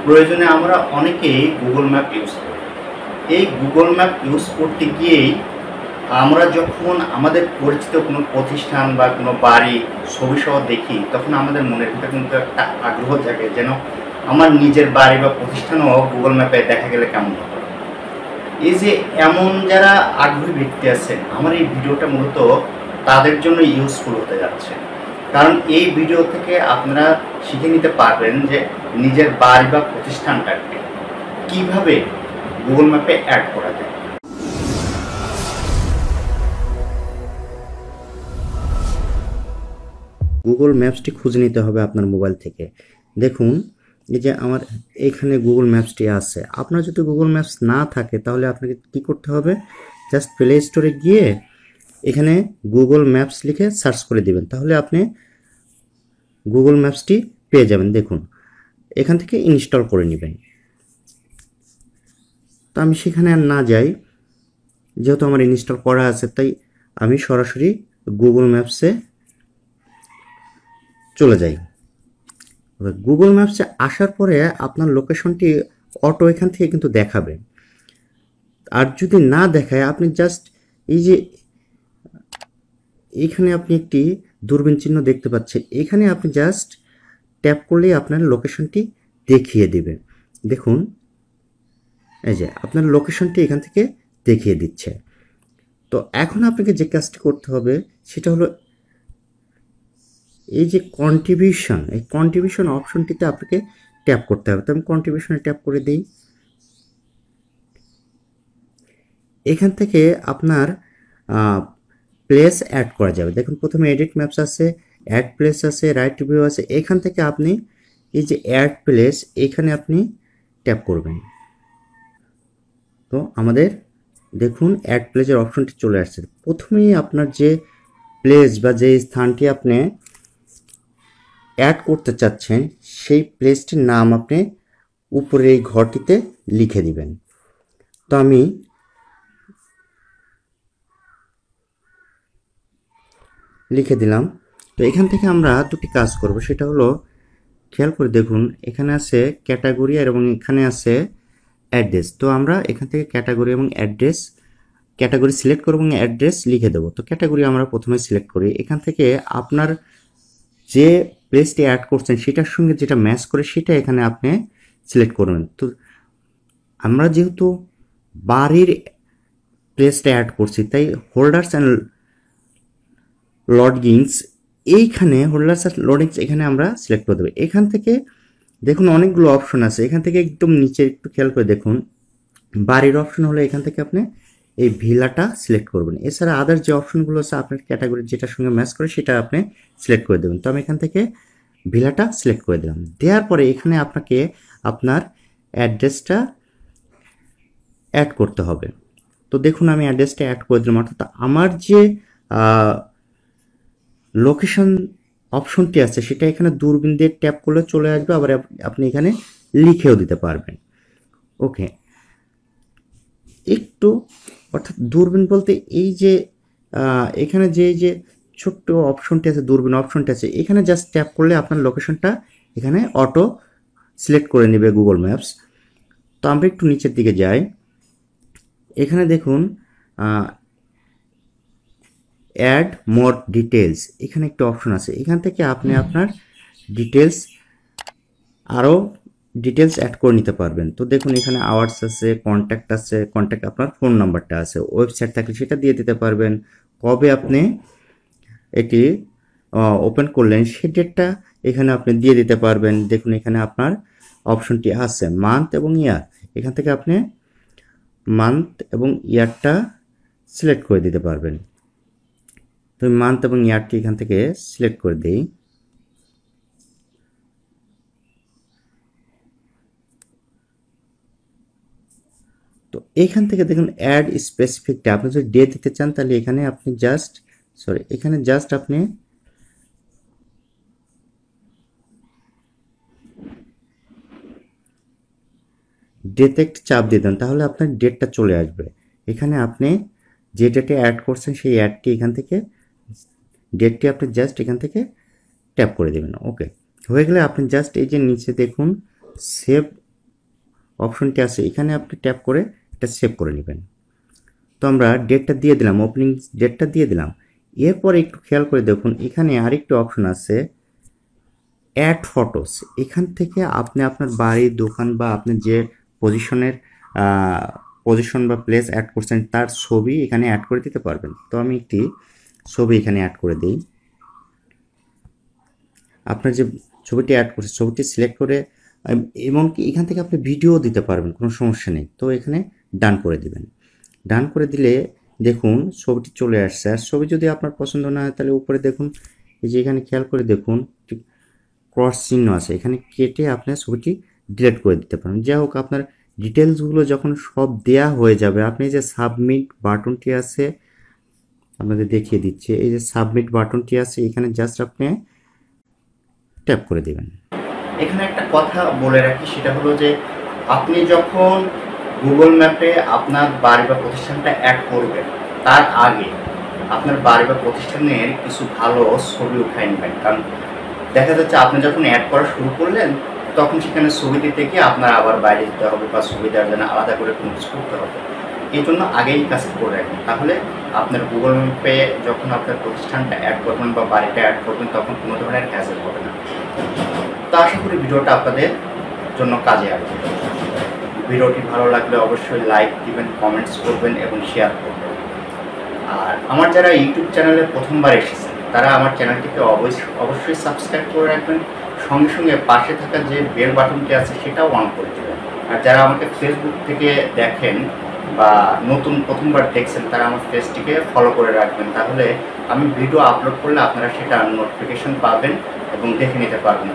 প্রয়োজনে আমরা অনেকেই গুগল ম্যাপ ইউজ করি। এই গুগল ম্যাপ ইউজ করতে গিয়েই আমরা যখন আমাদের পরিচিত কোনো প্রতিষ্ঠান বা কোনো বাড়ি ছবিসহ দেখি, তখন আমাদের মনের ভিতরে কিন্তু একটা আগ্রহ জাগে যেন আমার নিজের বাড়ি বা প্রতিষ্ঠানও গুগল ম্যাপে দেখা গেলে কেমন হবে। এই যে এমন যারা আগ্রহী ব্যক্তি আছেন, আমার এই ভিডিওটা মূলত তাদের জন্য ইউজফুল হতে যাচ্ছে। কারণ এই ভিডিও থেকে আপনারা শিখে নিতে পারবেন যে নিজের বাড়ি বা প্রতিষ্ঠানটাকে কীভাবে গুগল ম্যাপে অ্যাড করা যায়। গুগল ম্যাপসটি খুঁজে নিতে হবে আপনার মোবাইল থেকে। দেখুন, এই যে আমার এইখানে গুগল ম্যাপসটি আছে। আপনার যদি গুগল ম্যাপস না থাকে তাহলে আপনাকে কী করতে হবে, জাস্ট প্লে স্টোরে গিয়ে এখানে গুগল ম্যাপস লিখে সার্চ করে দিবেন, তাহলে আপনি গুগল ম্যাপসটি পেয়ে যাবেন। দেখুন, এখান থেকে ইনস্টল করে নেবেন। তো আমি সেখানে আর না যাই, যেহেতু আমার ইনস্টল করা আছে, তাই আমি সরাসরি গুগল ম্যাপসে চলে যাই। গুগল ম্যাপসে আসার পরে আপনার লোকেশনটি অটো এখান থেকে কিন্তু দেখাবে। আর যদি না দেখায়, আপনি জাস্ট এই যে এইখানে আপনি একটি দূরবীন চিহ্ন দেখতে পাচ্ছেন, এখানে আপনি জাস্ট ট্যাপ করলেই আপনার লোকেশনটি দেখিয়ে দেবে। দেখুন, এই যে আপনার লোকেশনটি এখান থেকে দেখিয়ে দিচ্ছে। তো এখন আপনাকে যে কাজটি করতে হবে সেটা হলো এই যে কন্ট্রিবিউশন, এই কন্ট্রিবিউশন অপশনটিতে আপনাকে ট্যাপ করতে হবে। তো আমি কন্ট্রিবিউশনে ট্যাপ করে দিই। এখান থেকে আপনার প্লেস অ্যাড করা যাবে। দেখুন, প্রথমে এডিট ম্যাপস আছে, অ্যাড প্লেস আছে, রাইট ভিউ আছে। এখান থেকে আপনি এই যে অ্যাড প্লেস, এখানে আপনি ট্যাপ করবেন। তো আমাদের দেখুন অ্যাড প্লেসের অপশনটি চলে আসছে। প্রথমেই আপনার যে প্লেস বা যে স্থানটি আপনি অ্যাড করতে চাচ্ছেন সেই প্লেসটির নাম আপনি উপরে এই ঘরটিতে লিখে দিবেন। তো আমি লিখে দিলাম। তো এখান থেকে আমরা দুটি কাজ করব, সেটা হলো খেয়াল করে দেখুন, এখানে আছে ক্যাটাগরি এবং এখানে আছে অ্যাড্রেস। তো আমরা এখান থেকে ক্যাটাগরি এবং অ্যাড্রেস, ক্যাটাগরি সিলেক্ট করব এবং অ্যাড্রেস লিখে দেবো। তো ক্যাটাগরি আমরা প্রথমে সিলেক্ট করি। এখান থেকে আপনার যে প্লেসটি অ্যাড করছেন সেটার সঙ্গে যেটা ম্যাচ করে সেটা এখানে আপনি সিলেক্ট করবেন। তো আমরা যেহেতু বাড়ির প্লেসটা অ্যাড করছি, তাই হোল্ডার্স অ্যান্ড লডিংস, এইখানে হোল্ডার্স অ্যান্ড লডিংস এখানে আমরা সিলেক্ট করে দেবো। এখান থেকে দেখুন অনেকগুলো অপশন আছে। এখান থেকে একদম নিচে একটু খেয়াল করে দেখুন, বাড়ির অপশন হলে এখান থেকে আপনি এই ভিলাটা সিলেক্ট করবেন। এছাড়া আদার যে অপশনগুলো আছে আপনার ক্যাটাগরি যেটার সঙ্গে ম্যাচ করে সেটা আপনি সিলেক্ট করে দেবেন। তো আমি এখান থেকে ভিলাটা সিলেক্ট করে দিলাম। দেওয়ার পরে এখানে আপনাকে আপনার অ্যাড্রেসটা অ্যাড করতে হবে। তো দেখুন আমি অ্যাড্রেসটা অ্যাড করে দিলাম। অর্থাৎ আমার যে লোকেশন অপশনটি আছে সেটা এখানে দূরবীন দিয়ে ট্যাপ করলে চলে আসবে, আবার আপনি এখানে লিখেও দিতে পারবেন। ওকে, একটু অর্থাৎ দূরবীন বলতে এই যে এখানে যে ছোট্ট অপশনটি আছে, দূরবীন অপশনটি আছে, এখানে জাস্ট ট্যাপ করলে আপনার লোকেশনটা এখানে অটো সিলেক্ট করে নেবে গুগল ম্যাপস। তো আমরা একটু নিচের দিকে যাই। এখানে দেখুন অ্যাড মোর ডিটেলস, এখানে একটা অপশন আছে। এখান থেকে আপনি আপনার ডিটেলস আরও ডিটেলস অ্যাড করে নিতে পারবেন। তো দেখুন এখানে আওয়ার্স আছে, কন্ট্যাক্ট আছে, কন্ট্যাক্ট আপনার ফোন নাম্বারটা আছে, ওয়েবসাইট থাকলে সেটা দিয়ে দিতে পারবেন, কবে আপনি এটি ওপেন করলেন সেই ডেটটা এখানে আপনি দিয়ে দিতে পারবেন। দেখুন এখানে আপনার অপশনটি আছে মান্থ এবং ইয়ার, এখান থেকে আপনি মান্থ এবং ইয়ারটা সিলেক্ট করে দিতে পারবেন। তো মান্থ এবং ইয়ারটি এখান থেকে সিলেক্ট করে দিই। তো এখান থেকে দেখুন অ্যাড স্পেসিফিকটা, আপনি যদি ডে দিতে চান তাহলে এখানে আপনি জাস্ট এখানে জাস্ট আপনি ডেতে একটি চাপ দিয়ে দেন, তাহলে আপনার ডেটটা চলে আসবে। এখানে আপনি যে ডেটে অ্যাড করছেন সেই অ্যাডটি এখান থেকে, ডেটটি আপনি জাস্ট এখান থেকে ট্যাপ করে দেবেন। ওকে, হয়ে গেলে আপনি জাস্ট এই যে নিচে দেখুন সেভ অপশনটি আছে, এখানে আপনি ট্যাপ করে এটা সেভ করে নেবেন। তো আমরা ডেটটা দিয়ে দিলাম, ওপেনিং ডেটটা দিয়ে দিলাম। এরপরে একটু খেয়াল করে দেখুন, এখানে আরেকটি অপশন আছে অ্যাড ফটোস। এখান থেকে আপনি আপনার বাড়ি, দোকান বা আপনি যে পজিশনের পজিশন বা প্লেস অ্যাড করছেন তার ছবি এখানে অ্যাড করে দিতে পারবেন। তো আমি একটি ছবি এখানে অ্যাড করে দিই। আপনার যে ছবিটি অ্যাড করছে ছবিটি সিলেক্ট করে এমনকি এখান থেকে আপনি ভিডিও দিতে পারবেন, কোনো সমস্যা নেই। তো এখানে ডান করে দিবেন। ডান করে দিলে দেখুন ছবিটি চলে আসছে। আর ছবি যদি আপনার পছন্দ না হয় তাহলে উপরে দেখুন, এই যে এখানে খেয়াল করে দেখুন ক্রস চিহ্ন আছে, এখানে কেটে আপনার ছবিটি ডিলিট করে দিতে পারেন। যাই হোক, আপনার ডিটেলসগুলো যখন সব দেয়া হয়ে যাবে, আপনি যে সাবমিট বাটনটি আছে আপনাদের দেখিয়ে দিচ্ছে, এই যে সাবমিট বাটনটি আছে এখানে জাস্ট আপনি ট্যাপ করে দেবেন। এখানে একটা কথা বলে রাখি, সেটা হলো যে আপনি যখন গুগল ম্যাপে আপনার বাড়ি বা প্রতিষ্ঠানটা অ্যাড করবেন তার আগে আপনার বাড়ি বা প্রতিষ্ঠানের কিছু ভালো ছবি উঠাই নেবেন। কারণ দেখা যাচ্ছে আপনি যখন অ্যাড করা শুরু করলেন তখন সেখানে ছবি দিতে গিয়ে আপনার আবার বাইরে যেতে হবে বা ছবি দেওয়ার জন্য আলাদা করে কোনো কিছু করতে হবে। এই জন্য আগেই কাজটা করে রাখবেন, তাহলে আপনার গুগল ম্যাপে যখন আপনার প্রতিষ্ঠানটা অ্যাড করবেন বা বাড়িটা অ্যাড করবেন তখন কোনো ধরনের হ্যাসেল হবে না। তো আশা করি ভিডিওটা আপনাদের জন্য কাজে আসবে। ভিডিওটি ভালো লাগলে অবশ্যই লাইক দিবেন, কমেন্টস করবেন এবং শেয়ার করবেন। আর আমার যারা ইউটিউব চ্যানেলে প্রথমবার এসেছেন তারা আমার চ্যানেলটিকে অবশ্যই সাবস্ক্রাইব করে রাখবেন, সঙ্গে সঙ্গে পাশে থাকা যে বেল বাটনটি আছে সেটাও অন করে দেবেন। আর যারা আমাকে ফেসবুক থেকে দেখেন বা নতুন প্রথমবার দেখছেন তারা আমার পেজটিকে ফলো করে রাখবেন, তাহলে আমি ভিডিও আপলোড করলে আপনারা সেটা নোটিফিকেশন পাবেন এবং দেখে নিতে পারবেন।